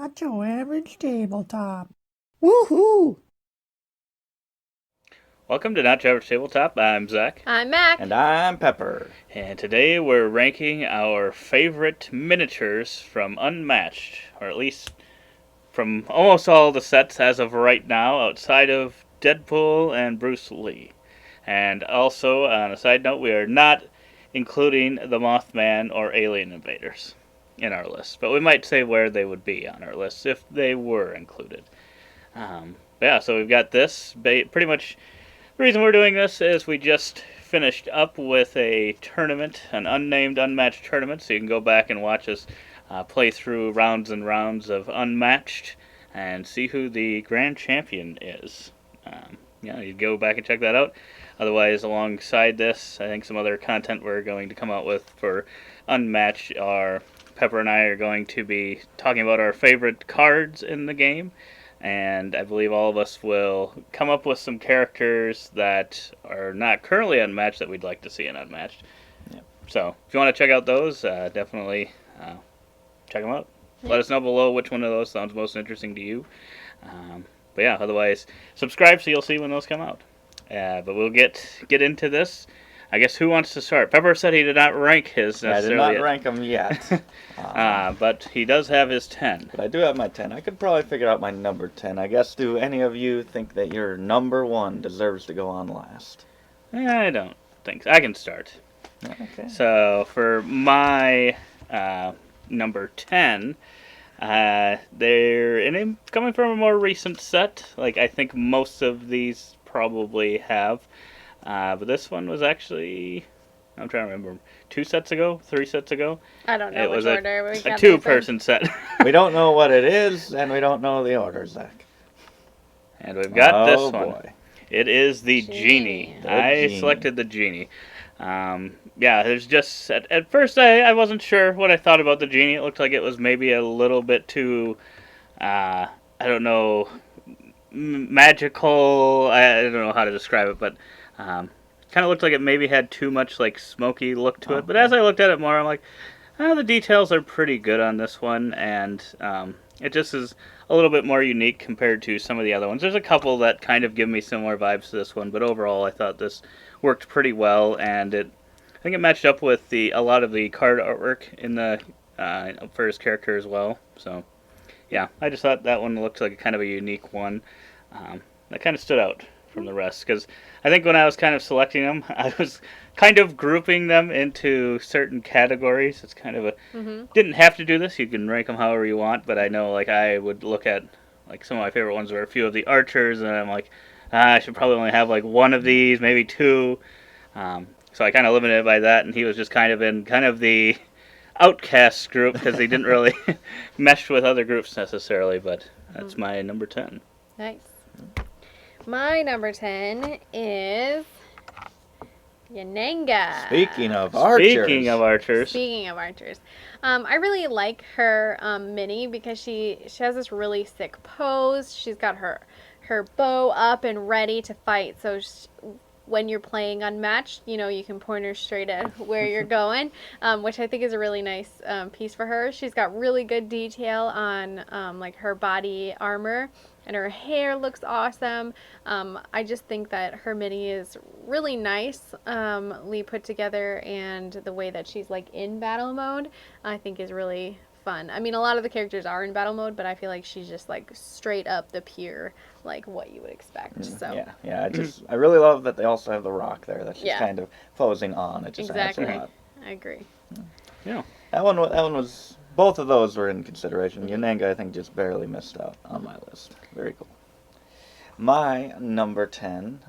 Not your average tabletop. Woohoo! Welcome to Not Your Average Tabletop. I'm Zach. I'm Mac. And I'm Pepper. And today we're ranking our favorite miniatures from Unmatched, or at least from almost all the sets as of right now, outside of Deadpool and Bruce Lee. And also, on a side note, we are not including the Mothman or Alien Invaders in our list, but we might say where they would be on our list if they were included. So we've got this. Pretty much the reason we're doing this is we just finished up with a tournament, an unnamed Unmatched tournament, so you can go back and watch us play through rounds and rounds of Unmatched and see who the grand champion is. You go back and check that out. Otherwise, alongside this, I think some other content we're going to come out with for Unmatched are Pepper and I are going to be talking about our favorite cards in the game, and I believe all of us will come up with some characters that are not currently Unmatched that we'd like to see in Unmatched. Yep. So, if you want to check out those, definitely check them out. Yep. Let us know below which one of those sounds most interesting to you. Otherwise, subscribe so you'll see when those come out. But we'll get into this. I guess who wants to start? Pepper said he did not rank his necessarily. I did not rank them yet. But he does have his 10. But I do have my 10. I could probably figure out my number 10. I guess, do any of you think that your number 1 deserves to go on last? I don't think so. I can start. Okay. So, for my number 10, they're coming from a more recent set. Like, I think most of these probably have. But this one was actually, I'm trying to remember, 2 sets ago, 3 sets ago. I don't know which order. A 2-person set. We don't know what it is, and we don't know the order, Zach. And we've got this one. Boy. It is the Genie. I selected the Genie. There's just, at first I wasn't sure what I thought about the Genie. It looked like it was maybe a little bit too, I don't know, magical. I don't know how to describe it, but kind of looked like it maybe had too much like smoky look to it. But as I looked at it more, I'm like, the details are pretty good on this one, and it just is a little bit more unique compared to some of the other ones. There's a couple that kind of give me similar vibes to this one, but overall I thought this worked pretty well, and I think it matched up with a lot of the card artwork in the for his character as well. So yeah, I just thought that one looked like a kind of a unique one. That kind of stood out from the rest, because I think when I was kind of selecting them, I was kind of grouping them into certain categories. It's kind of didn't have to do this. You can rank them however you want, but I know like I would look at like some of my favorite ones were a few of the archers, and I'm like, I should probably only have like one of these, maybe 2. So I kind of limited it by that, and he was just kind of in the outcast group because he didn't really mesh with other groups necessarily, but that's my number 10. Nice. My number 10 is Yananga. Speaking of archers. Speaking of archers. I really like her mini because she has this really sick pose. She's got her bow up and ready to fight. So when you're playing Unmatched, you can point her straight at where you're going, which I think is a really nice piece for her. She's got really good detail on like her body armor, and her hair looks awesome. I just think that her mini is really nicely put together, and the way that she's like in battle mode, I think is really fun. I mean, a lot of the characters are in battle mode, but I feel like she's just like straight up the pure, like what you would expect. So yeah. I really love that they also have the rock there that she's kind of posing on. It just adds a lot. I agree. Yeah. That one was. Both of those were in consideration. Yananga, I think, just barely missed out on my list. Very cool. My number 10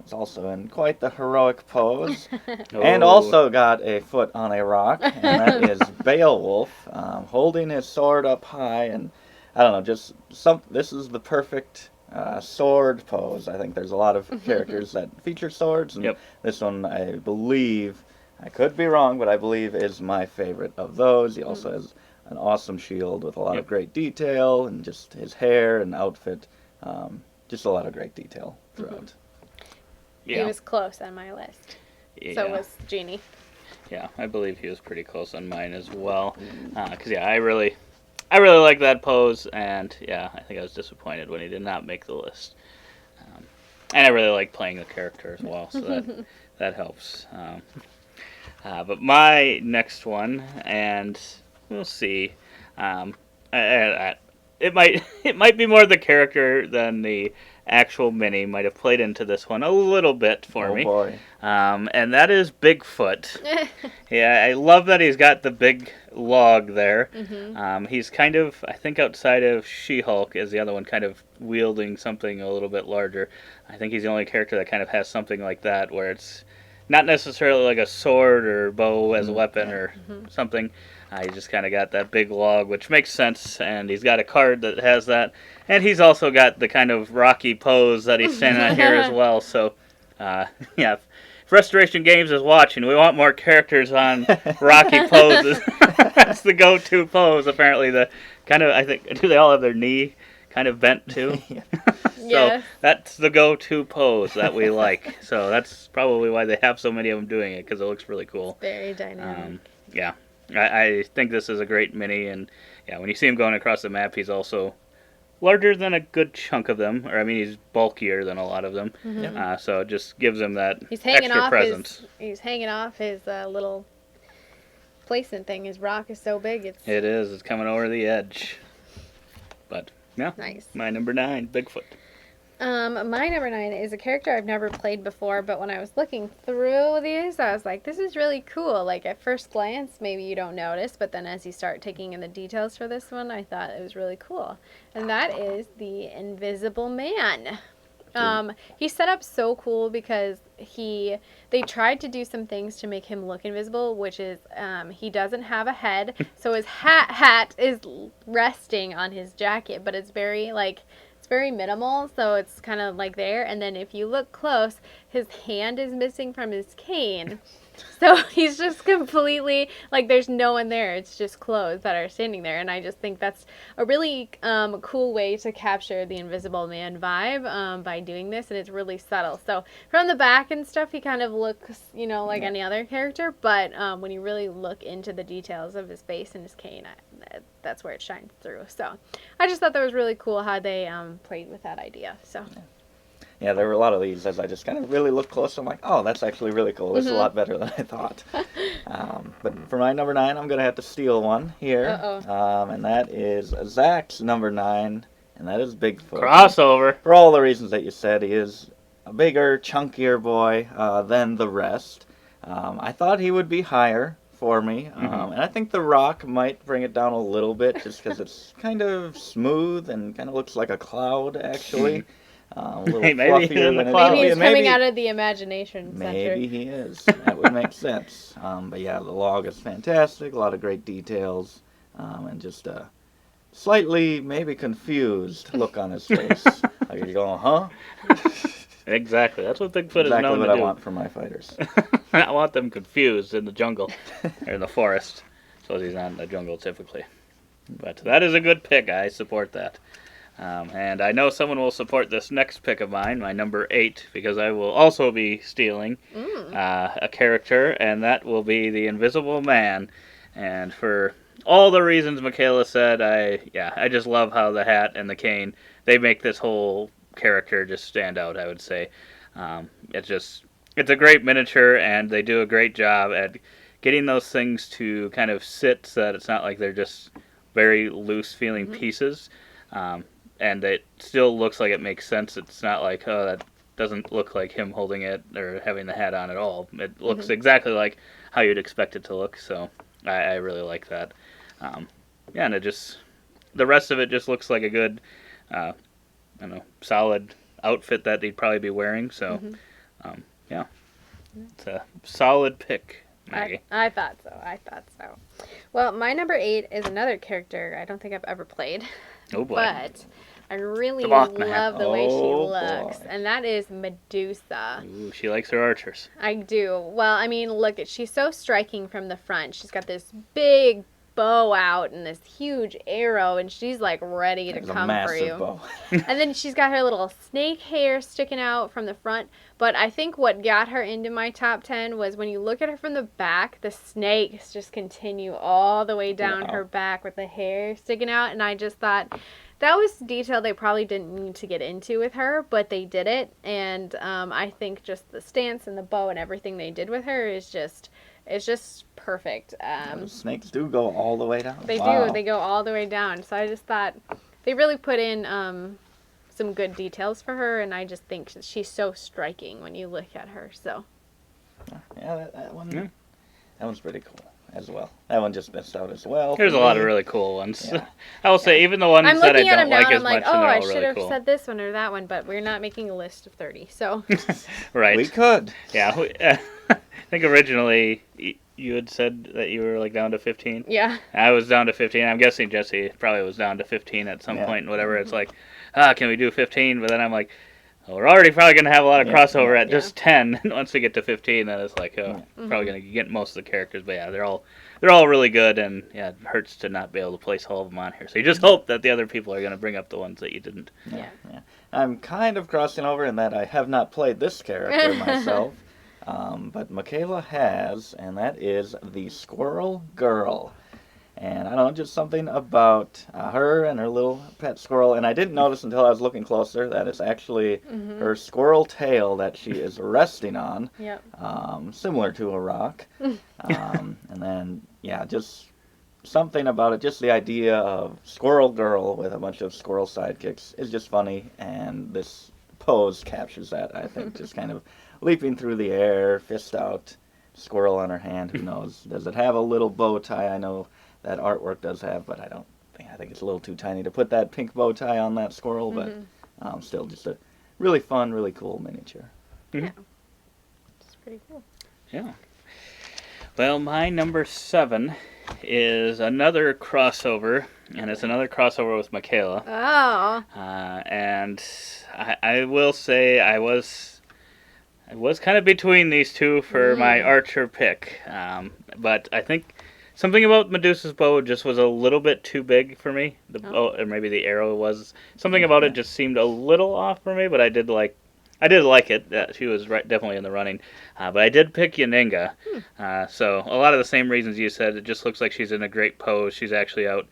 is also in quite the heroic pose, and also got a foot on a rock, and that is Beowulf, holding his sword up high, and I don't know, this is the perfect sword pose. I think there's a lot of characters that feature swords, and this one, I believe, I could be wrong, but I believe is my favorite of those. He also has an awesome shield with a lot of great detail, and just his hair and outfit. Just a lot of great detail throughout. He was close on my list. Yeah. So was Genie. Yeah, I believe he was pretty close on mine as well. Because I really I really like that pose, and yeah, I think I was disappointed when he did not make the list. And I really like playing the character as well, so that helps. But my next one, and we'll see. Um, it might it might be more the character than the actual Minnie. Might have played into this one a little bit for Oh me. boy. And that is Bigfoot. Yeah, I love that he's got the big log there. He's kind of, I think, outside of She-Hulk is the other one, kind of wielding something a little bit larger. I think he's the only character that kind of has something like that, where it's not necessarily like a sword or bow as a weapon or something. He just kind of got that big log, which makes sense, and he's got a card that has that. And he's also got the kind of rocky pose that he's standing on here as well, so, yeah. If Restoration Games is watching, we want more characters on rocky poses. That's the go-to pose, apparently. The kind of, I think, do they all have their knee kind of bent too? So Yes. that's the go-to pose that we like. So that's probably why they have so many of them doing it, because it looks really cool. Very dynamic. Yeah, I think this is a great mini, and yeah, when you see him going across the map, he's also larger than a good chunk of them, or I mean, he's bulkier than a lot of them. So it just gives him that He's hanging extra off presence. he's hanging off his little placement thing. His rock is so big. It's It is. It's coming over the edge. But yeah, nice. my number 9, Bigfoot. My number 9 is a character I've never played before, but when I was looking through these, I was like, this is really cool. Like, at first glance, maybe you don't notice, but then as you start taking in the details for this one, I thought it was really cool. And that is the Invisible Man. He's set up so cool because they tried to do some things to make him look invisible, which is he doesn't have a head, so his hat is resting on his jacket, but it's very very minimal, so it's kind of like there. And then if you look close, his hand is missing from his cane. So he's just completely, like, there's no one there. It's just clothes that are standing there. And I just think that's a really cool way to capture the Invisible Man vibe by doing this. And it's really subtle. So from the back and stuff, he kind of looks, like any other character. But when you really look into the details of his face and his cane, that's where it shines through. So I just thought that was really cool how they played with that idea. So. Yeah, there were a lot of these as I just kind of really looked close. I'm like, oh, that's actually really cool. This is a lot better than I thought. But for my number 9, I'm going to have to steal one here. And that is Zach's number 9, and that is Bigfoot. Crossover. For all the reasons that you said, he is a bigger, chunkier boy than the rest. I thought he would be higher for me. And I think The Rock might bring it down a little bit just because it's kind of smooth and kind of looks like a cloud, actually. A little Maybe fluffier than Maybe he's it coming out of the imagination center. Maybe he is. That would make sense. But yeah, the log is fantastic. A lot of great details. And just a slightly, maybe confused look on his face. Like he's going, huh? Exactly. That's what Bigfoot is Exactly known what to I do. want for my fighters. I want them confused in the jungle or in the forest. So he's not in the jungle typically. But that is a good pick. I support that. And I know someone will support this next pick of mine, my number 8, because I will also be stealing a character, and that will be the Invisible Man. And for all the reasons Michaela said, I just love how the hat and the cane, they make this whole character just stand out, I would say. It's a great miniature, and they do a great job at getting those things to kind of sit so that it's not like they're just very loose feeling pieces. And it still looks like it makes sense. It's not like, oh, that doesn't look like him holding it or having the hat on at all. It looks exactly like how you'd expect it to look, so I really like that. And the rest of it just looks like a good, solid outfit that he'd probably be wearing, so, yeah. It's a solid pick, Maggie. I thought so. Well, my number 8 is another character I don't think I've ever played. Oh, boy. But I really The Mothman. love the way she looks. Boy. And that is Medusa. Ooh, she likes her archers. I do. Well, I mean, she's so striking from the front. She's got this big bow out and this huge arrow, and she's like ready to There's a come for massive you. bow. And then she's got her little snake hair sticking out from the front. But I think what got her into my top 10 was when you look at her from the back, the snakes just continue all the way down Wow. her back with the hair sticking out. And I just thought that was detail they probably didn't need to get into with her, but they did it. And I think just the stance and the bow and everything they did with her is just, it's just perfect. The snakes do go all the way down. They Wow. do. They go all the way down. So I just thought they really put in some good details for her, and I just think she's so striking when you look at her. So Yeah, that one. Yeah. That one's pretty cool as well. That one just missed out as well. There's for a lot of me. really cool ones. Yeah. I will say, even the ones I'm that I looking at don't them now, like and as I'm like, much, oh, they're I all should really have cool. said this one or that one, but we're not making a list of 30. So Right. We could. Yeah. I think originally you had said that you were like down to 15. yeah, I was down to 15. I'm guessing Jesse probably was down to 15 at some Yeah. point. Whatever. It's like, can we do 15? But then I'm like, well, we're already probably gonna have a lot of Yeah, crossover yeah. at just 10. And once we get to 15, then it's like, oh, Mhm. probably gonna get most of the characters. But yeah, they're all really good, and yeah, it hurts to not be able to place all of them on here. So you just hope that the other people are gonna bring up the ones that you didn't. Yeah. I'm kind of crossing over in that I have not played this character myself, but Michaela has, and that is the Squirrel Girl. And I don't know, just something about her and her little pet squirrel. And I didn't notice until I was looking closer that it's actually her squirrel tail that she is resting on, Yep. similar to a rock. And then, yeah, just something about it, just the idea of Squirrel Girl with a bunch of squirrel sidekicks is just funny. And this pose captures that, I think, just kind of leaping through the air, fist out, squirrel on her hand. Who knows? Does it have a little bow tie? I know that artwork does have, but I think it's a little too tiny to put that pink bow tie on that squirrel, but still just a really fun, really cool miniature. It's pretty cool. Yeah. Well, my number 7 is another crossover, and it's another crossover with Michaela. Oh. And I will say I was kind of between these two for my archer pick, but I think something about Medusa's bow just was a little bit too big for me. The bow, or maybe the arrow was. Something about it just seemed a little off for me, but I did like it. She was definitely in the running. But I did pick Yanenga. So a lot of the same reasons you said. It just looks like she's in a great pose. She's actually out.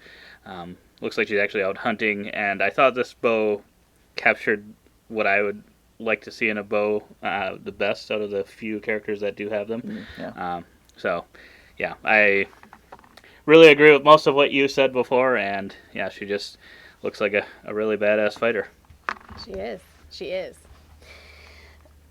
Looks like she's actually out hunting. And I thought this bow captured what I would like to see in a bow the best out of the few characters that do have them. So, yeah, I really agree with most of what you said before, and yeah, she just looks like a really badass fighter. She is. She is.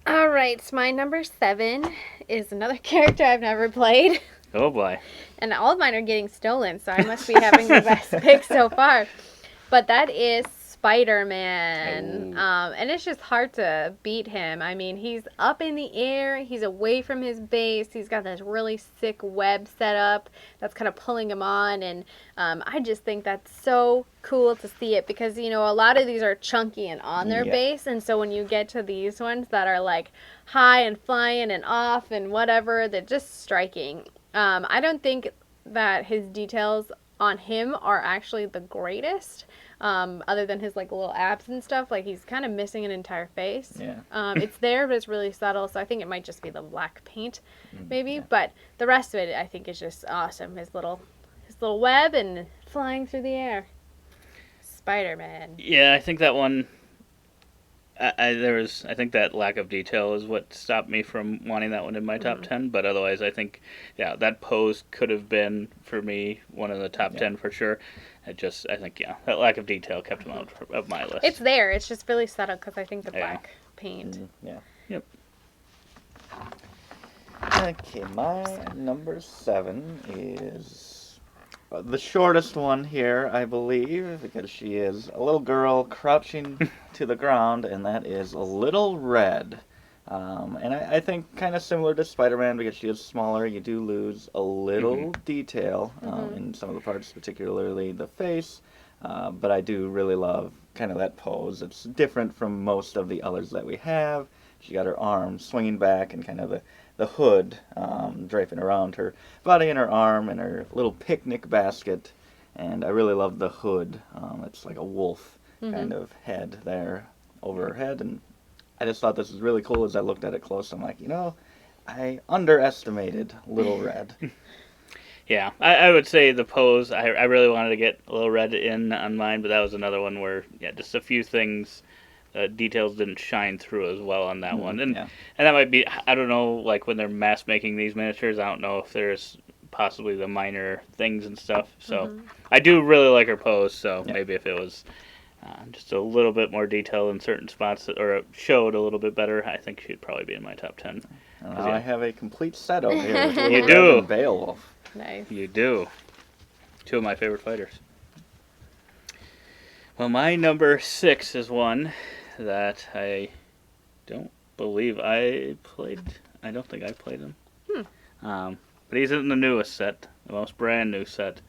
All right, so my number 7 is another character I've never played. Oh boy. And all of mine are getting stolen, so I must be having the best pick so far. But that is Spider-Man. And it's just hard to beat him. I mean, he's up in the air. He's away from his base. He's got this really sick web set up that's kind of pulling him on. And I just think that's so cool to see it because, you know, a lot of these are chunky and on their base. And so when you get to these ones that are like high and flying and off and whatever, they're just striking. I don't think that his details on him are actually the greatest. Other than his like little abs and stuff, like he's kind of missing an entire face. It's there, but it's really subtle. So I think it might just be the black paint, maybe. But the rest of it, I think, is just awesome. His little web and flying through the air. Spider-Man. Yeah, I think that one. I think that lack of detail is what stopped me from wanting that one in my top 10. But otherwise, I think, yeah, that pose could have been for me one of the top 10 for sure. I think, yeah, that lack of detail kept him out of my list. It's there. It's just really subtle because I think the black paint. Yep. Okay, my number 7 is the shortest one here, I believe, because she is a little girl crouching to the ground, and that is Little Red. And I think kind of similar to Spider-Man, because she is smaller, you do lose a little detail in some of the parts, particularly the face. But I do really love kind of that pose. It's different from most of the others that we have. She got her arms swinging back and kind of the hood draping around her body and her arm and her little picnic basket. And I really love the hood. It's like a wolf kind of head there over her head. And I just thought this was really cool as I looked at it close. I'm like, I underestimated Little Red. Yeah, I would say the pose, I really wanted to get Little Red in on mine, but that was another one where, yeah, just a few things, details didn't shine through as well on that one. And Yeah. and that might be, I don't know, like when they're mass making these miniatures, I don't know if there's possibly the minor things and stuff. So I do really like her pose, so maybe if it was just a little bit more detail in certain spots, or showed a little bit better, I think she'd probably be in my top 10. I have a complete set over here. With Little You Red do. and Beowulf. Nice. You do. Two of my favorite fighters. Well, my number 6 is one that I don't believe I played. I don't think I played him. But he's in the newest set, the most brand new set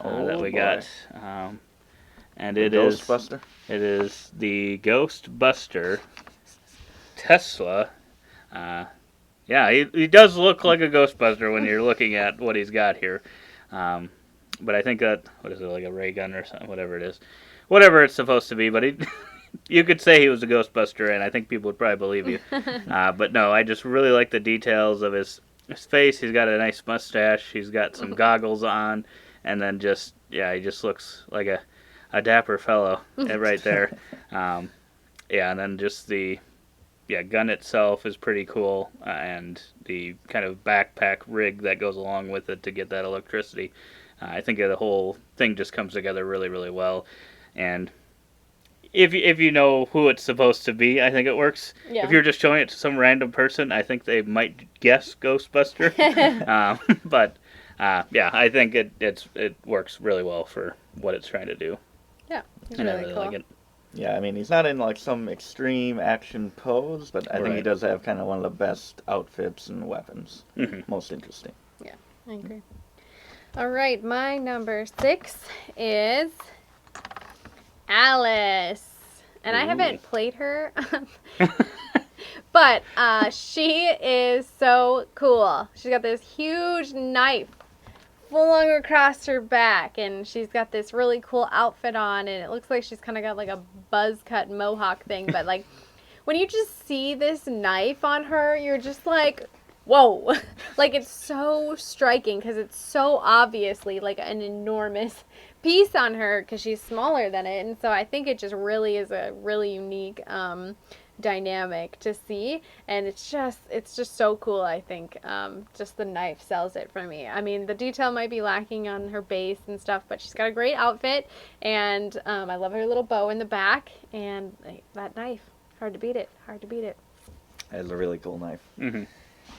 that we got. And it is Ghostbuster. It is the Ghostbuster Tesla. Yeah, he does look like a Ghostbuster when you're looking at what he's got here. But I think that, what is it, like a ray gun or something, whatever it is. Whatever it's supposed to be, but you could say he was a Ghostbuster, and I think people would probably believe you. But no, I just really like the details of his face. He's got a nice mustache. He's got some goggles on, and then he just looks like a dapper fellow right there. And then just the gun itself is pretty cool, and the kind of backpack rig that goes along with it to get that electricity. I think the whole thing just comes together really, really well. And if you know who it's supposed to be, I think it works. Yeah. If you're just showing it to some random person, I think they might guess Ghostbuster. But I think it works really well for what it's trying to do. Yeah, he's And I really really cool. like it. Yeah, I mean, he's not in like some extreme action pose, but I think he Right. does have kind of one of the best outfits and weapons. Mhm. Most interesting. I agree. All right, my number 6 is Alice. And I haven't played her, but she is so cool. She's got this huge knife flung across her back, and she's got this really cool outfit on, and it looks like she's kind of got like a buzz cut mohawk thing, but like when you just see this knife on her, you're just like, whoa. Like, it's so striking because it's so obviously like an enormous piece on her because she's smaller than it, and so I think it just really is a really unique dynamic to see, and it's just so cool. I think just the knife sells it for me. I mean, the detail might be lacking on her base and stuff, but she's got a great outfit, and I love her little bow in the back, and that knife, hard to beat it. It is a really cool knife. Mhm.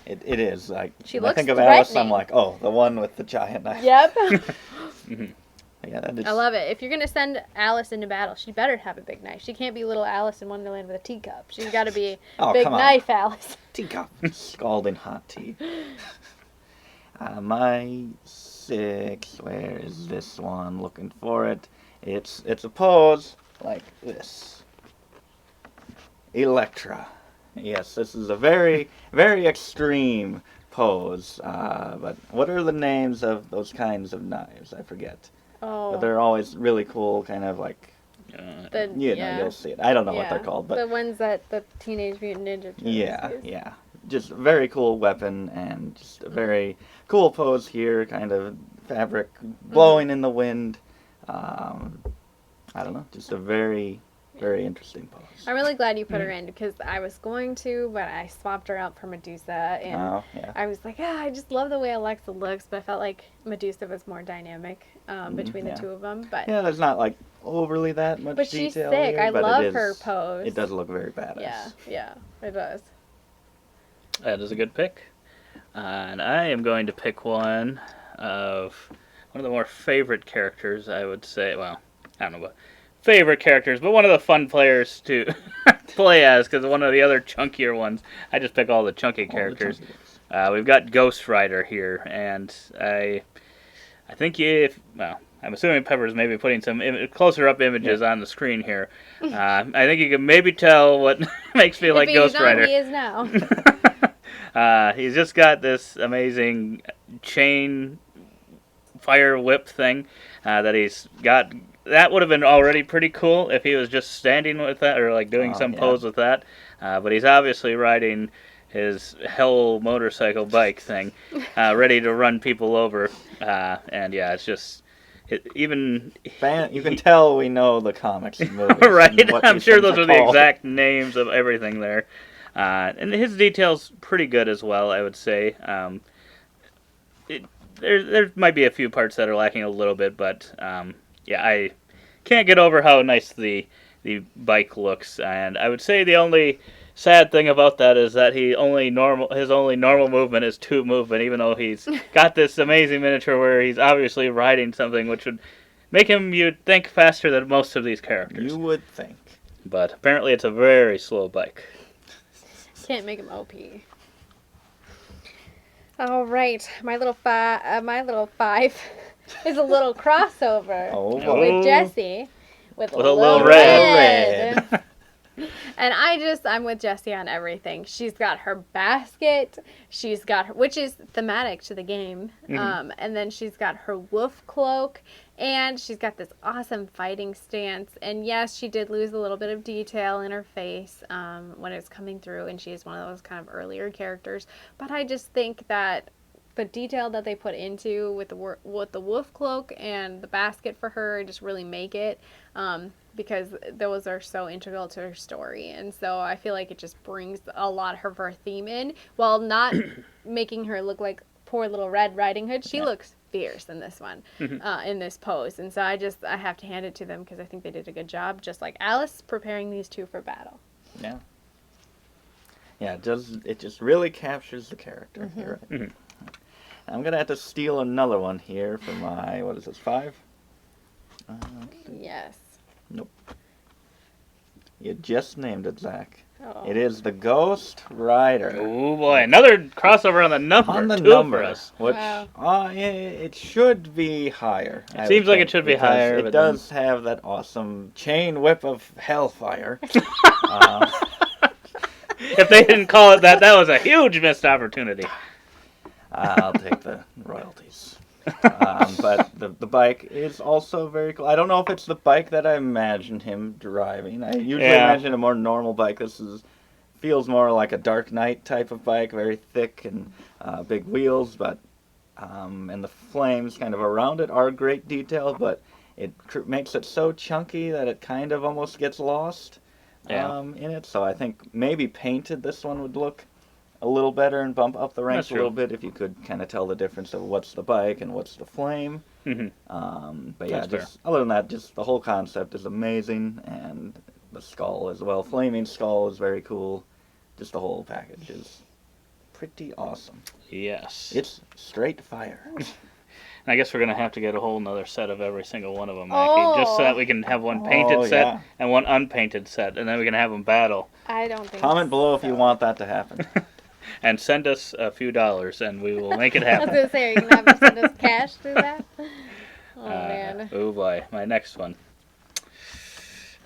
It is. Like, She when I looks think of Alice, I'm threatening. like, oh, the one with the giant knife. Yep. Yeah, that is. I love it. If you're gonna send Alice into battle, she better have a big knife. She can't be little Alice in Wonderland with a teacup. She's got to be Oh, big come on. knife Alice. Teacup. Scalding hot tea. My 6. Where is this one? Looking for it. It's a pose like this. Electra. Yes, this is a very, very extreme pose. But what are the names of those kinds of knives? I forget. Oh, But they're always really cool, kind of like, you'll see it. I don't know what they're called, but the ones that the Teenage Mutant Ninja Turtles use. yeah. Just a very cool weapon and just a very cool pose here, kind of fabric blowing in the wind. I don't know, just a very, very interesting pose. I'm really glad you put her in because I was going to, but I swapped her out for Medusa, and Oh, yeah. I was like, I just love the way Alexa looks, but I felt like Medusa was more dynamic between the two of them. But Yeah, there's not like overly that much but she's detail sick. here, I but love her pose. It does look very badass. Yeah, it does. That is a good pick. And I am going to pick one of the more favorite characters, I would say. Well, I don't know what favorite characters, but one of the fun players to play as, because one of the other chunkier ones, I just pick all the chunky characters. We've got Ghost Rider here, and I think I'm assuming Pepper's maybe putting some closer up images on the screen here. I think you can maybe tell what makes me like if Ghost he's Rider. not, he is now. He's just got this amazing chain fire whip thing that he's got. That would have been already pretty cool if he was just standing with that or like doing some Yeah. pose with that. But he's obviously riding his hell motorcycle bike thing, ready to run people over. And yeah, it's just even You can tell we know the comics and movies. right. And what I'm these sure things those are the called. exact names of everything there. And his details pretty good as well, I would say. There might be a few parts that are lacking a little bit, but yeah, I can't get over how nice the bike looks. And I would say the only sad thing about that is that his only normal movement is 2 movement, even though he's got this amazing miniature where he's obviously riding something which would make him, you'd think, faster than most of these characters. You would think. But apparently it's a very slow bike. Can't make him OP. All right, my little 5 is a little crossover Oh, boy. with Jessie with a With a little little red. red. And I'm with Jessie on everything. She's got her basket. She's got her, which is thematic to the game. And then she's got her wolf cloak, and she's got this awesome fighting stance. And yes, she did lose a little bit of detail in her face when it was coming through, and she is one of those kind of earlier characters. But I just think that the detail that they put into with the wolf cloak and the basket for her just really make it. Because those are so integral to her story. And so I feel like it just brings a lot of her theme in, while not making her look like poor little Red Riding Hood. She looks fierce in this one, in this pose. And so I have to hand it to them because I think they did a good job, just like Alice, preparing these 2 for battle. Yeah. Yeah, it just really captures the character. You're right. I'm going to have to steal another one here for my, what is this, 5? Yes. Nope. You just named it, Zach. Oh. It is the Ghost Rider. Oh boy, another crossover on the number. On the 2 number, for us. which Wow. it should be higher. It seems like it should be because higher, It but does have that awesome chain whip of hellfire. If they didn't call it that, that was a huge missed opportunity. I'll take the royalties. But the bike is also very cool. I don't know if it's the bike that I imagined him driving. I usually imagine a more normal bike. This feels more like a Dark Knight type of bike, very thick and big wheels, but and the flames kind of around it are great detail, but it makes it so chunky that it kind of almost gets lost in it. So I think maybe painted this one would look a little better and bump up the ranks a little bit if you could kind of tell the difference of what's the bike and what's the flame. But yeah, other than that, just the whole concept is amazing, and the skull as well. Flaming skull is very cool. Just the whole package is pretty awesome. Yes. It's straight fire. And I guess we're going to have to get a whole nother set of every single one of them, Mackie, just so that we can have one painted set and one unpainted set, and then we can have them battle. I don't think Comment below if you want that to happen. And send us a few dollars, and we will make it I was happen. going to say, are you going to have to send us cash through that? Oh, man. Oh, boy. My next one.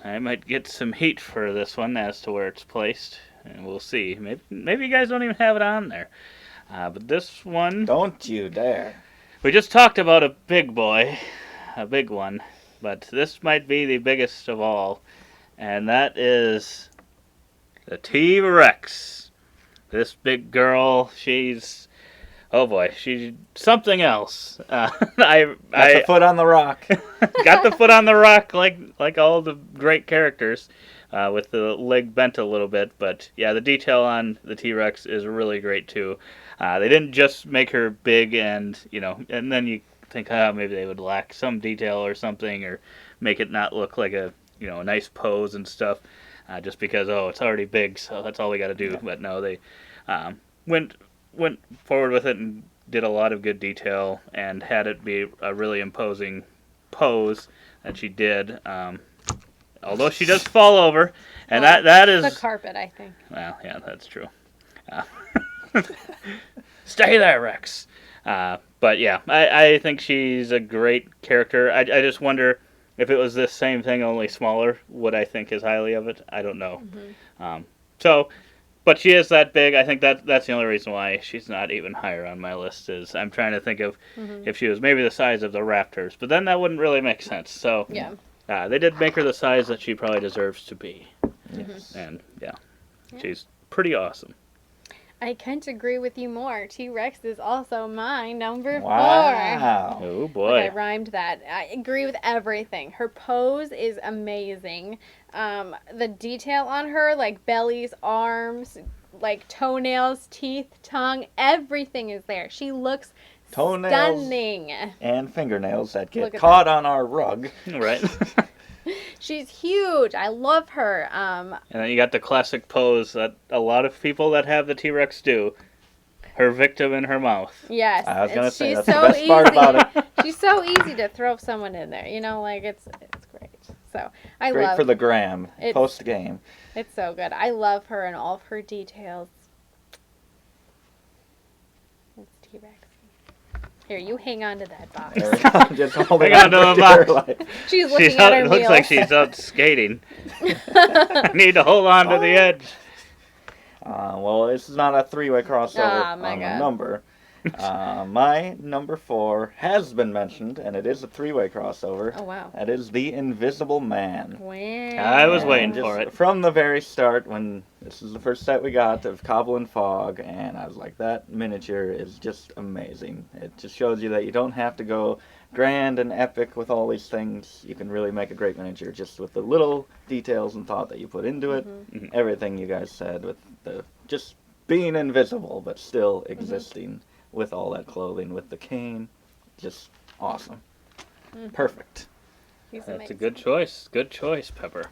I might get some heat for this one as to where it's placed, and we'll see. Maybe you guys don't even have it on there. But this one... Don't you dare. We just talked about a big boy, a big one, but this might be the biggest of all, and that is the T-Rex. This big girl, she's something else. Got the foot on the rock. Got the foot on the rock like all the great characters, with the leg bent a little bit, but yeah, the detail on the T-Rex is really great too. They didn't just make her big and then you think, maybe they would lack some detail or something, or make it not look like a nice pose and stuff, just because it's already big, so that's all we got to do. But no, they went forward with it and did a lot of good detail and had it be a really imposing pose that she did. Although she does fall over, and that is the carpet, I think. Well, yeah, that's true. Stay there, Rex. But yeah, I think she's a great character. I just wonder if it was this same thing, only smaller, would I think as highly of it? I don't know. But but she is that big. I think that's the only reason why she's not even higher on my list. Is I'm trying to think of if she was maybe the size of the raptors, but then that wouldn't really make sense. So Yeah. they did make her the size that she probably deserves to be, Yes. and she's pretty awesome. I can't agree with you more. T-Rex is also my number 4. Wow. Oh Look, boy. I rhymed that. I agree with everything. Her pose is amazing. The detail on her, like bellies, arms, like toenails, teeth, tongue, everything is there. She looks Toenails stunning. and fingernails that Look get at caught on our rug. Right. She's huge. I love her. And then you got the classic pose that a lot of people that have the T-Rex do. Her victim in her mouth. Yes, I was gonna say, she's that's the so best easy. part about it. She's so easy to throw someone in there. You know, like it's great. So I Great love. for the gram, It's- post game. It's so good. I love her and all of her details. It's T-Rex. Here, you hang on to that box. Just holding Hang on to on the for dear box. life. She's looking at her It looks meals. like she's out skating. I need to hold on to the edge. Well, this is not a three-way crossover Oh, my on the God. number. My number 4 has been mentioned, and it is a three-way crossover. Oh, wow. That is the Invisible Man. Wow. I was waiting And for just it. From the very start, when this is the first set we got of Cobble and Fog, and I was like, that miniature is just amazing. It just shows you that you don't have to go grand and epic with all these things. You can really make a great miniature just with the little details and thought that you put into it. Mhm. Everything you guys said with the just being invisible but still existing with all that clothing, with the cane. Just awesome. Perfect. He's That's amazing. a good choice. Good choice, Pepper.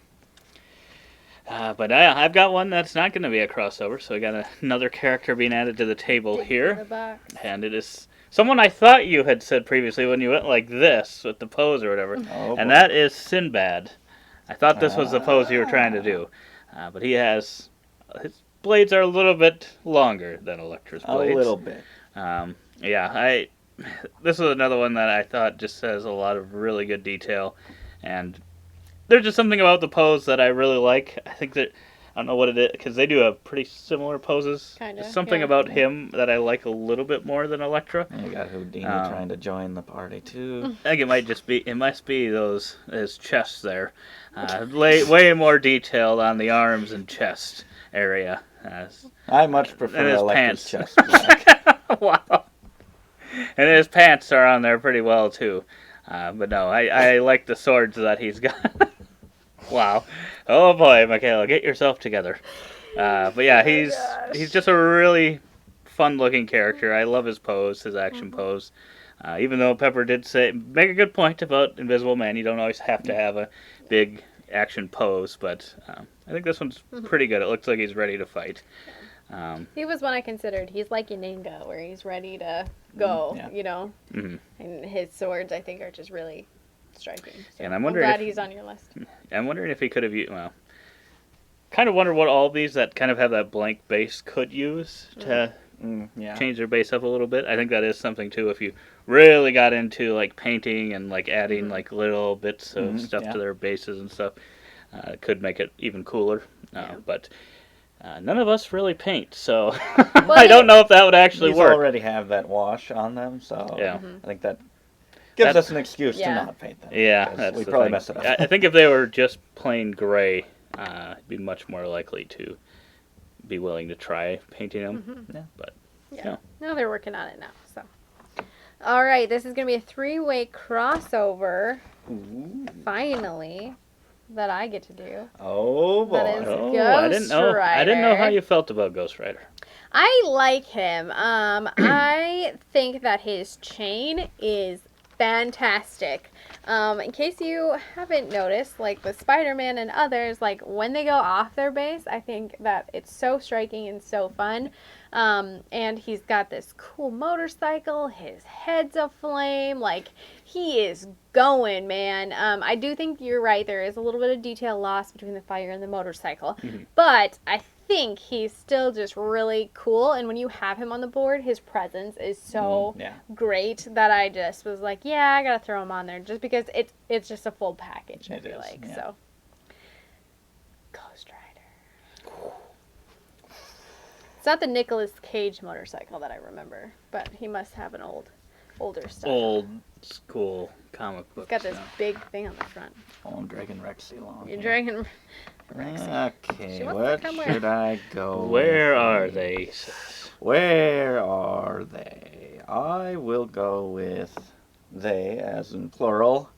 But I've got one that's not going to be a crossover, so we got another character being added to the table Dig here. through the box. And it is someone I thought you had said previously when you went like this with the pose or whatever. Oh, And boy. that is Sinbad. I thought this was the pose you were trying to do. But he has... His blades are a little bit longer than Electra's A blades. little bit. This is another one that I thought just has a lot of really good detail. And there's just something about the pose that I really like. I think that... I don't know what it is, because they do have pretty similar poses. Kinda, There's something yeah. about him that I like a little bit more than Electra. And you got Houdini Um, trying to join the party too. I think it must be his chest there. Way more detailed on the arms and chest area. I much And prefer his Electra's pants. chest black. Wow. And his pants are on there pretty well too. But no, I like the swords that he's got. Wow. Oh boy, Michaela, get yourself together. But yeah, he's just a really fun-looking character. I love his pose, his action pose. Even though Pepper did make a good point about Invisible Man, you don't always have to have a big action pose, but I think this one's pretty good. It looks like he's ready to fight. He was one I considered. He's like Yananga, where he's ready to go, yeah. you know? Mhm. And his swords, I think, are just really striking. So And I'm wondering glad if- he's on your list. I'm wondering if he could have used, kind of wonder what all these that kind of have that blank base could use to Yeah. change their base up a little bit. I think that is something too. If you really got into like painting and like adding like little bits of stuff yeah. to their bases and stuff, it could make it even cooler. Yeah. But none of us really paint, so I don't know if that would actually These work. already have that wash on them, so Yeah. I think that gives That- us an excuse Yeah. to not paint them. Yeah, because that's we the probably thing. messed it up. I think if they were just plain gray, I'd be much more likely to be willing to try painting them. Yeah. But Yeah. No, they're working on it now. So, all right, this is gonna be a three-way crossover. Ooh. Finally, that I get to do. Oh boy. That is- I didn't know. I didn't know how Rider. you felt about Ghost Rider. I like him. I think that his chain is fantastic. In case you haven't noticed, like with Spider-Man and others, like when they go off their base, I think that it's so striking and so fun. And he's got this cool motorcycle, his head's aflame, like he is going, man. I do think you're right, there is a little bit of detail lost between the fire and the motorcycle, but I think he's still just really cool, and when you have him on the board, his presence is so Yeah. great that I just was like, yeah, I gotta throw him on there, just because it's just a full package, I It feel is, like, yeah. so. Ghost Rider. not the Nicolas Cage motorcycle that I remember, but he must have an older stuff. Old school comic book. It's got this big thing on the front. Oh, Dragon Rex along. You're Dragon Rex. Okay, She wants to what come with. should I go Where with? are they? Where are they? I will go with they, as in plural,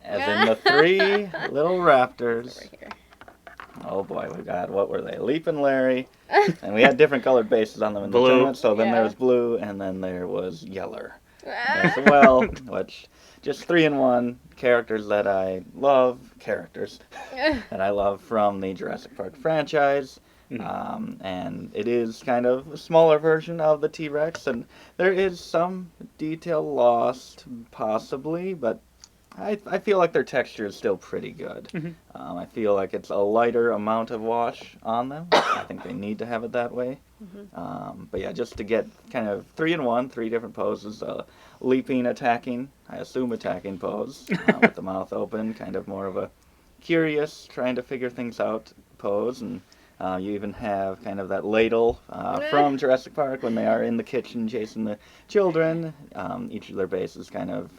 as in the 3 little raptors. Over here. Oh boy, we got, what were they? Leap and Larry. And we had different colored bases on them in the Blue. tournament. So then Yeah. there was blue, and then there was yeller as well. Which, just 3 in 1 characters that I love. Characters that I love from the Jurassic Park franchise. And it is kind of a smaller version of the T-Rex. And there is some detail lost, possibly, but I feel like their texture is still pretty good. I feel like it's a lighter amount of wash on them. I think they need to have it that way. But yeah, just to get kind of 3 in 1, 3 different poses. Leaping, attacking, I assume attacking pose, with the mouth open, kind of more of a curious, trying to figure things out pose. And you even have kind of that ladle from Jurassic Park when they are in the kitchen chasing the children. Each of their bases kind of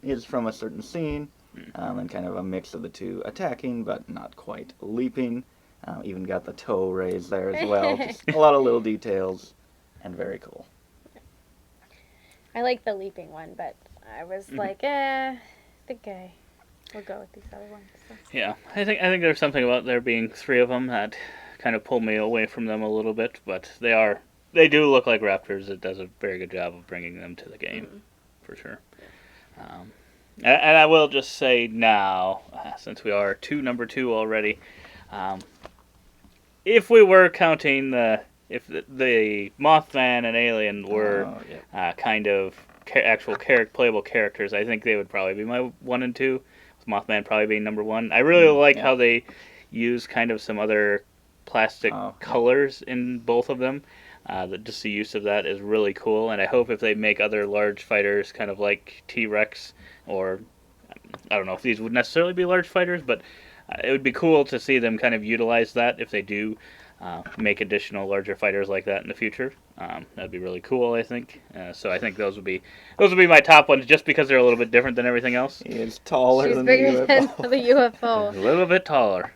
is from a certain scene, and kind of a mix of the two, attacking but not quite leaping. Even got the toe raised there as well. Just a lot of little details, and very cool. I like the leaping one, but I was like, I think we'll go with these other ones. So. Yeah, I think there's something about there being 3 of them that kind of pulled me away from them a little bit, but they do look like raptors. It does a very good job of bringing them to the game, for sure. And I will just say now, since we are number 2 already, if we were counting if the Mothman and Alien were kind of actual playable characters, I think they would probably be my 1 and 2. With Mothman probably being number 1. I really like how they use kind of some other plastic colors in both of them. Just the use of that is really cool, and I hope if they make other large fighters kind of like T-Rex, or I don't know if these would necessarily be large fighters, but it would be cool to see them kind of utilize that if they do make additional larger fighters like that in the future. That'd be really cool, I think. So I think those would be my top ones, just because they're a little bit different than everything else. He is taller than bigger the than UFO. the UFO. A little bit taller.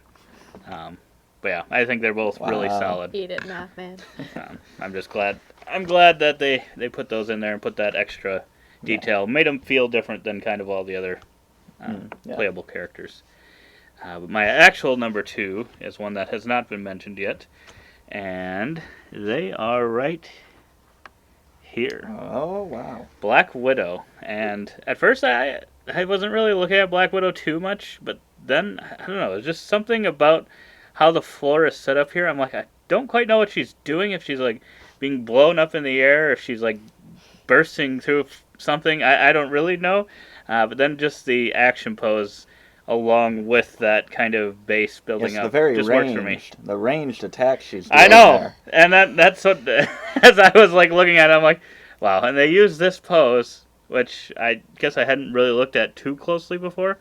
But yeah, I think they're both really solid. Eat it, Mothman. I'm just glad. I'm glad that they put those in there and put that extra detail. Made them feel different than kind of all the other playable characters. But my actual number 2 is one that has not been mentioned yet, and they are right here. Oh, wow. Black Widow. And at first I wasn't really looking at Black Widow too much, but then, I don't know, there's just something about how the floor is set up here. I'm like, I don't quite know what she's doing, if she's like being blown up in the air, if she's like bursting through something. I don't really know. But then just the action pose along with that kind of base building up just works for me. The ranged attack she's doing I know, there. and that's what, as I was like looking at it, I'm like, wow. And they use this pose, which I guess I hadn't really looked at too closely before.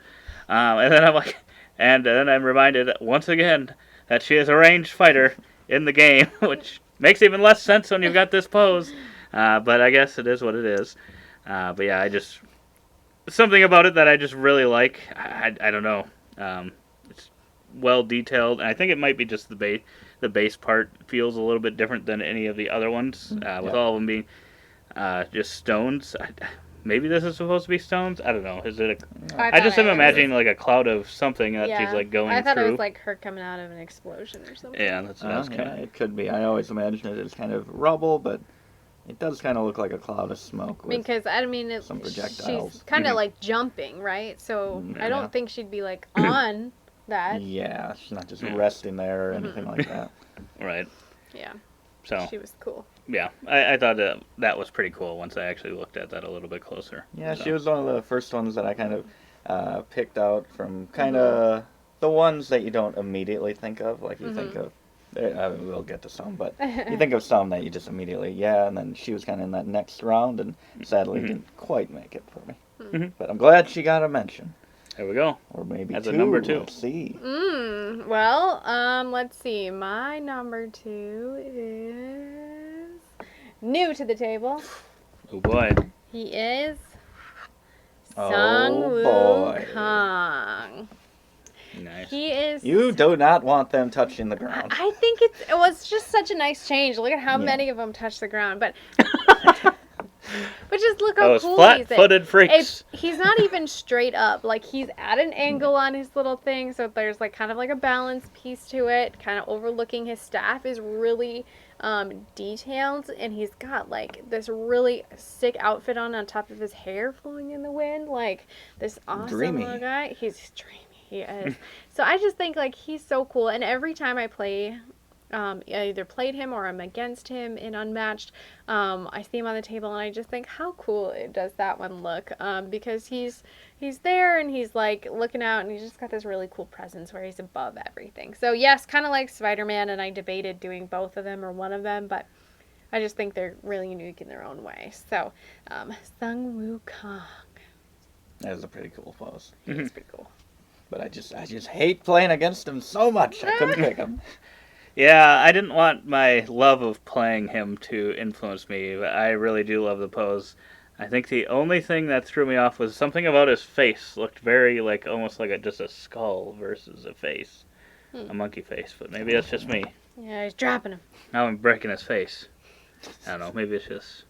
And then I'm like, and then I'm reminded once again that she is a ranged fighter in the game, which makes even less sense when you've got this pose. But I guess it is what it is. But yeah, something about it that I just really like. I don't know. It's well detailed, and I think it might be just the base part feels a little bit different than any of the other ones, with all of them being just stones. Maybe this is supposed to be stones. I don't know. Is it? I just am imagining like a cloud of something that she's like going through. I thought it was like her coming out of an explosion or something. Yeah, that's what I was kind of. It could be. I always imagine it as kind of rubble, but it does kind of look like a cloud of smoke. Because some projectiles. She's kind of like jumping, right? So I don't think she'd be like on that. Yeah, she's not just resting there or anything like that. Right. Yeah. So she was cool. Yeah, I thought that was pretty cool once I actually looked at that a little bit closer. Yeah, she was one of the first ones that I kind of picked out from kind of the ones that you don't immediately think of. Like you think of, we'll get to some, but you think of some that you just immediately, and then she was kind of in that next round and sadly didn't quite make it for me. But I'm glad she got a mention. There we go. Or maybe That's two. a number 2. Let's see. Well, let's see. My number 2 is new to the table. Oh boy. He is Oh, Sung Woo boy. Kong. Nice. He is. You do not want them touching the ground. I think it was just such a nice change. Look at how Yeah. many of them touch the ground, but just look how Those cool he's. flat-footed freaks. He's not even straight up. Like he's at an angle on his little thing, so there's like kind of like a balance piece to it. Kind of overlooking his staff is really detailed, and he's got like this really sick outfit on top of his hair flowing in the wind. Like this awesome Dreamy. little guy. He's dreamy. He is. So I just think like he's so cool, and every time I play. I either played him or I'm against him in Unmatched. I see him on the table and I just think how cool does that one look, because he's there and he's like looking out and he's just got this really cool presence where he's above everything. So yes, kind of like Spider-Man, and I debated doing both of them or one of them, but I just think they're really unique in their own way. So Sung Woo Kong. That is a pretty cool pose. It's pretty cool. But I just hate playing against him so much. I couldn't pick him. Yeah, I didn't want my love of playing him to influence me, but I really do love the pose. I think the only thing that threw me off was something about his face. Looked very like almost like just a skull versus a face, a monkey face. But maybe that's just me. Yeah, he's dropping him. Now I'm breaking his face. I don't know. Maybe it's just.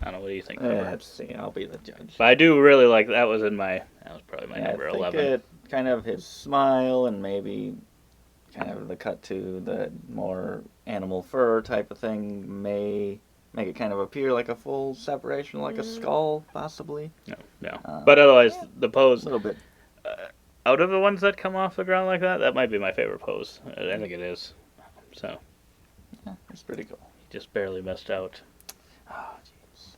I don't know. What do you think? Pepper? Let's see. I'll be the judge. But I do really like that. Was probably my number I think 11. it kind of his smile and maybe kind of the cut to the more animal fur type of thing may make it kind of appear like a full separation, like a skull, possibly. No. But otherwise, the pose. A little bit. Out of the ones that come off the ground like that, that might be my favorite pose. I think it is. So. Yeah, it's pretty cool. He just barely missed out. Oh, jeez.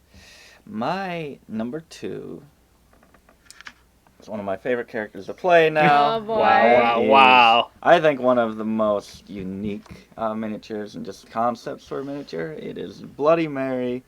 My number 2 is one of my favorite characters to play now. Oh, boy. Wow. I think one of the most unique miniatures and just concepts for a miniature. It is Bloody Mary,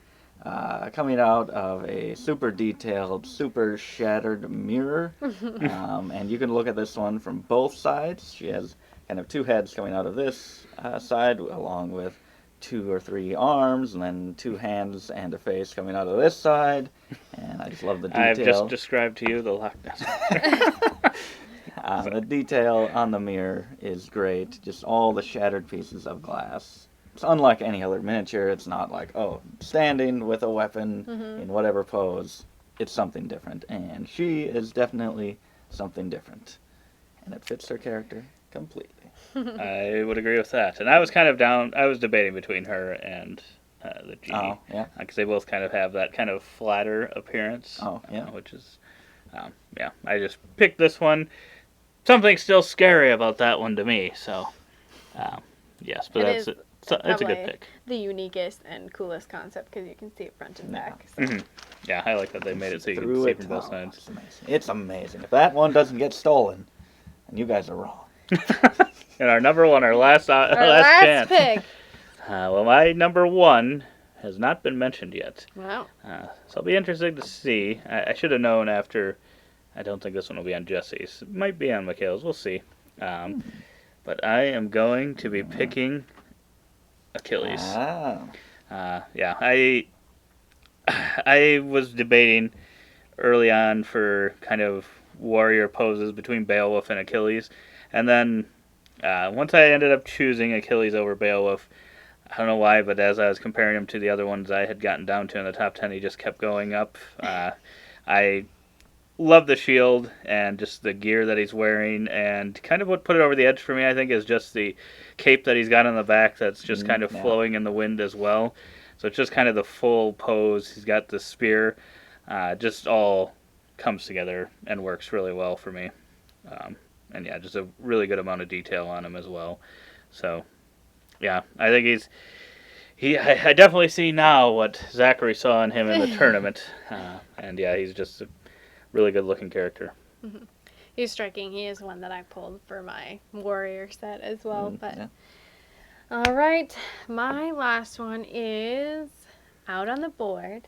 coming out of a super detailed, super shattered mirror. And you can look at this one from both sides. She has kind of 2 heads coming out of this side, along with 2 or 3 arms, and then 2 hands and a face coming out of this side. And I just love the detail. I've just described to you the Loch Ness. The detail on the mirror is great. Just all the shattered pieces of glass. It's unlike any other miniature. It's not like, standing with a weapon in whatever pose. It's something different. And she is definitely something different. And it fits her character completely. I would agree with that. And I was kind of down. I was debating between her and the genie. Oh, yeah. Because they both kind of have that kind of flatter appearance. Oh, yeah. Which is, I just picked this one. Something still scary about that one to me. So, yes, but it's a good pick. The uniquest and coolest concept because you can see it front and back. So. Mm-hmm. Yeah, I like that they made it so you can see from both sides. It's amazing. If that one doesn't get stolen, then you guys are wrong. And our number 1, our last chance. Pick. Well, my number 1 has not been mentioned yet. Wow. So it'll be interesting to see. I should have known after. I don't think this one will be on Jesse's. It might be on Mikhail's. We'll see. But I am going to be picking Achilles. Yeah, I was debating early on for kind of warrior poses between Beowulf and Achilles. And then once I ended up choosing Achilles over Beowulf, I don't know why, but as I was comparing him to the other ones I had gotten down to in the top 10, he just kept going up. I love the shield and just the gear that he's wearing, and kind of what put it over the edge for me, I think, is just the cape that he's got on the back that's just kind of flowing in the wind as well. So it's just kind of the full pose. He's got the spear. Just all comes together and works really well for me. And yeah, just a really good amount of detail on him as well. So, yeah, I think I definitely see now what Zachary saw in him in the tournament. And yeah, he's just a really good looking character. Mm-hmm. He's striking. He is one that I pulled for my warrior set as well. All right, my last one is out on the board.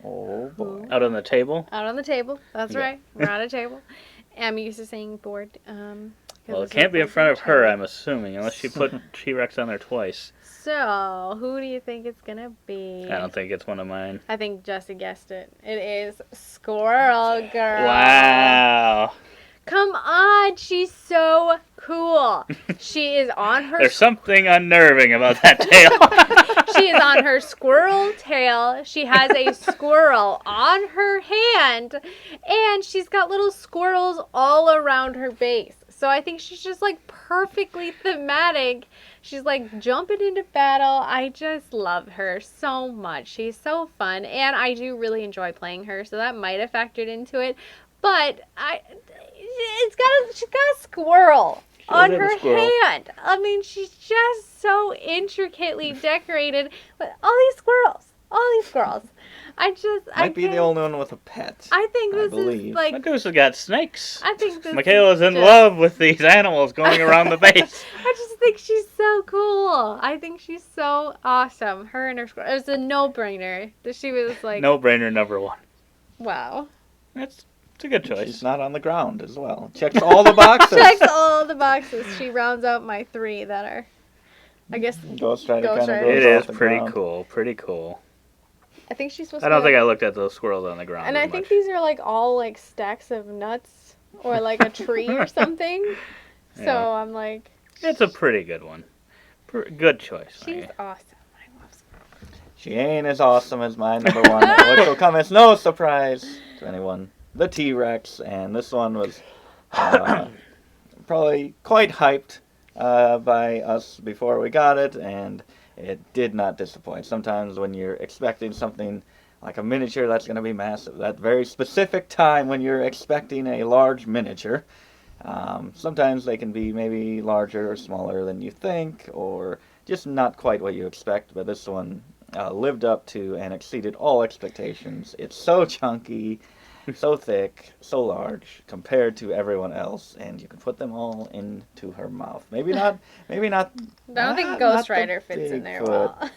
Oh boy. Out on the table? Out on the table. That's Yeah. right. We're on a table. I'm used to saying board. Well, it can't be in front of her, I'm assuming, unless she put T-Rex on there twice. So, who do you think it's gonna be? I don't think it's one of mine. I think Jesse guessed it. It is Squirrel Girl. Wow. Come on, she's so cool. She is on her. There's something unnerving about that tail. She is on her squirrel tail. She has a squirrel on her hand, and she's got little squirrels all around her base. So I think she's just like perfectly thematic. She's like jumping into battle. I just love her so much. She's so fun, and I do really enjoy playing her. So that might have factored into it, but she's got a squirrel on her hand. I mean, she's just so intricately decorated with all these squirrels. All these squirrels. Might be the only one with a pet. I think this believe. is like. Medusa got snakes. I think this Michaela's is in just- love with these animals going around the base. I just think she's so cool. I think she's so awesome. Her and her squirrel. It was a no-brainer. That she was like, No-brainer number one. wow. It's a good choice. She's not on the ground as well. Checks all the boxes. Checks all the boxes. She rounds out my 3 that are, I guess. Ghost Rider kind of Ghost Rider. goes It is off the pretty ground. cool. Pretty cool. I think she's supposed I to. don't think I looked at those squirrels on the ground. And as I think much. these are like all like stacks of nuts or like a tree or something. So Yeah. I'm like, It's a pretty good one. Good choice. she's Maggie. awesome. I love Squirrel. She ain't as awesome as my number one, which will come as no surprise to anyone. The T-Rex, and this one was probably quite hyped by us before we got it, and it did not disappoint. Sometimes when you're expecting something like a miniature that's going to be massive, that very specific time when you're expecting a large miniature, sometimes they can be maybe larger or smaller than you think, or just not quite what you expect, but this one lived up to and exceeded all expectations. It's so chunky, so thick, so large compared to everyone else, and you can put them all into her mouth. Maybe not. I don't think not Ghost the Rider fits in there Bigfoot. well. A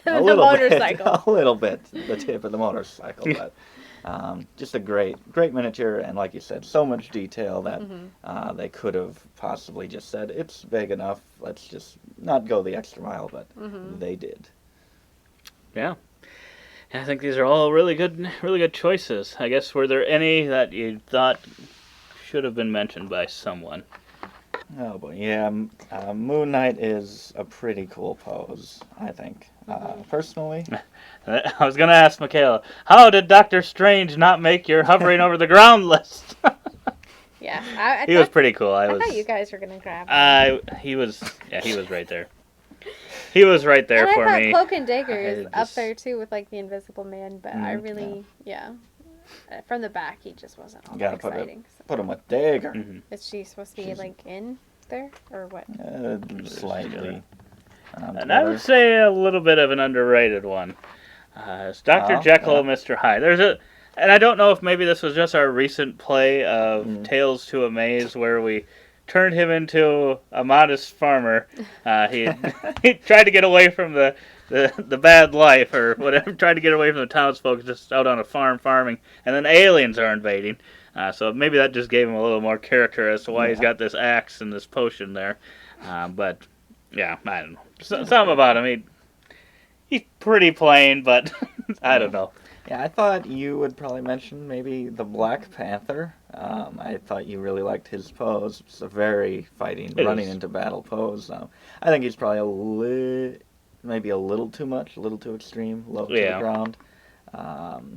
The little motorcycle. bit, a little bit, the tip of the motorcycle, but just a great miniature, and like you said, so much detail that they could have possibly just said it's big enough. Let's just not go the extra mile, but they did. Yeah. I think these are all really good choices. I guess, were there any that you thought should have been mentioned by someone? Oh boy, yeah. Moon Knight is a pretty cool pose, I think. Personally, I was going to ask Michaela, how did Doctor Strange not make your hovering over the ground list? Yeah, I He thought, was pretty cool. I thought you guys were gonna grab him. He was right there. He was right there And for I thought me. Cloak and Dagger is I up just- there too with like the Invisible Man, but I really, from the back he just wasn't all You that gotta exciting. So. put him with Dagger. Mhm. Is she supposed to be She's- like in there or what? Slightly. And I would say a little bit of an underrated one. It's Dr. Oh, Jekyll, yeah. Mr. Hyde. And I don't know if maybe this was just our recent play of Tales to a Maze, where we turned him into a modest farmer. He tried to get away from the bad life or whatever, tried to get away from the townsfolk, just out on a farm farming, and then aliens are invading. So maybe that just gave him a little more character as to why he's got this axe and this potion there. But yeah, I don't know. Something about him. He's pretty plain, but I don't know. Yeah, I thought you would probably mention maybe the Black Panther. I thought you really liked his pose. It's a very fighting, running into battle pose. I think he's probably maybe a little too much, a little too extreme, low to the ground.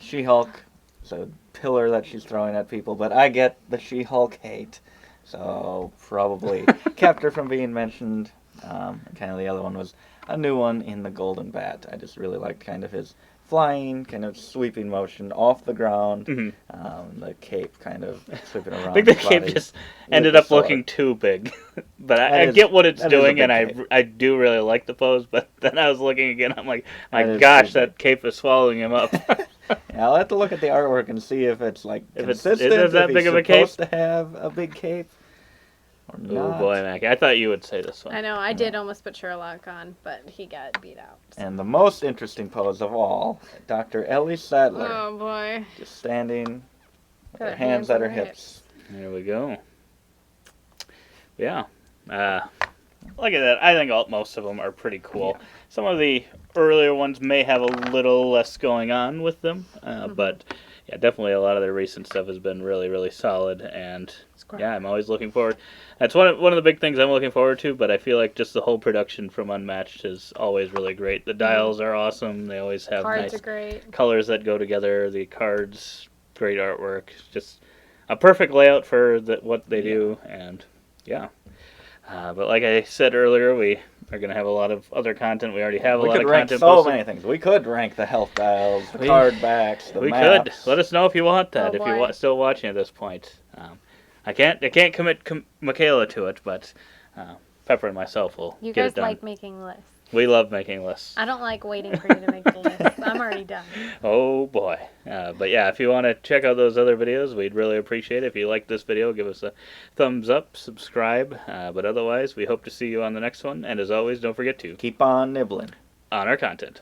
She-Hulk, it's a pillar that she's throwing at people, but I get the She-Hulk hate, so probably kept her from being mentioned. Kind of the other one was a new one in the Golden Bat. I just really liked kind of his flying, kind of sweeping motion off the ground. The cape kind of sweeping around. I think the his cape body just with ended the up sword. looking too big. But That I is- get what it's that is a doing, big and cape. I do really like the pose. But then I was looking again, I'm like, my That is gosh, too that cape is swallowing him up. Yeah, I'll have to look at the artwork and see if it's like If it's- consistent. it is that if big he's of a cape? supposed to have a big cape, or Oh not. boy, Mac. I thought you would say this one. I know, I did almost put Sherlock on, but he got beat out. So. And the most interesting pose of all, Dr. Ellie Sadler. Oh boy. Just standing with Got her hands at her hips. There we go. Yeah. Look at that. I think most of them are pretty cool. Yeah. Some of the earlier ones may have a little less going on with them, but yeah, definitely a lot of their recent stuff has been really, really solid. And yeah, I'm always looking forward. That's one of the big things I'm looking forward to. But I feel like just the whole production from Unmatched is always really great. The dials are awesome. They always have Cards nice are great. colors that go together. The cards, great artwork. Just a perfect layout for what they do. And yeah. But like I said earlier, we are going to have a lot of other content. We already have a lot of content We could rank so posted. many things. We could rank the health dials, the card backs, the We maps. could. Let us know if you want that. Oh, if you're boy. still watching at this point, I can't commit Michaela to it, but Pepper and myself will You get guys it done. like making lists. We love making lists. I don't like waiting for you to make the list. I'm already done. Oh boy. But yeah, if you want to check out those other videos, we'd really appreciate it. If you like this video, give us a thumbs up, subscribe. But otherwise, we hope to see you on the next one. And as always, don't forget to Keep on nibbling. on our content.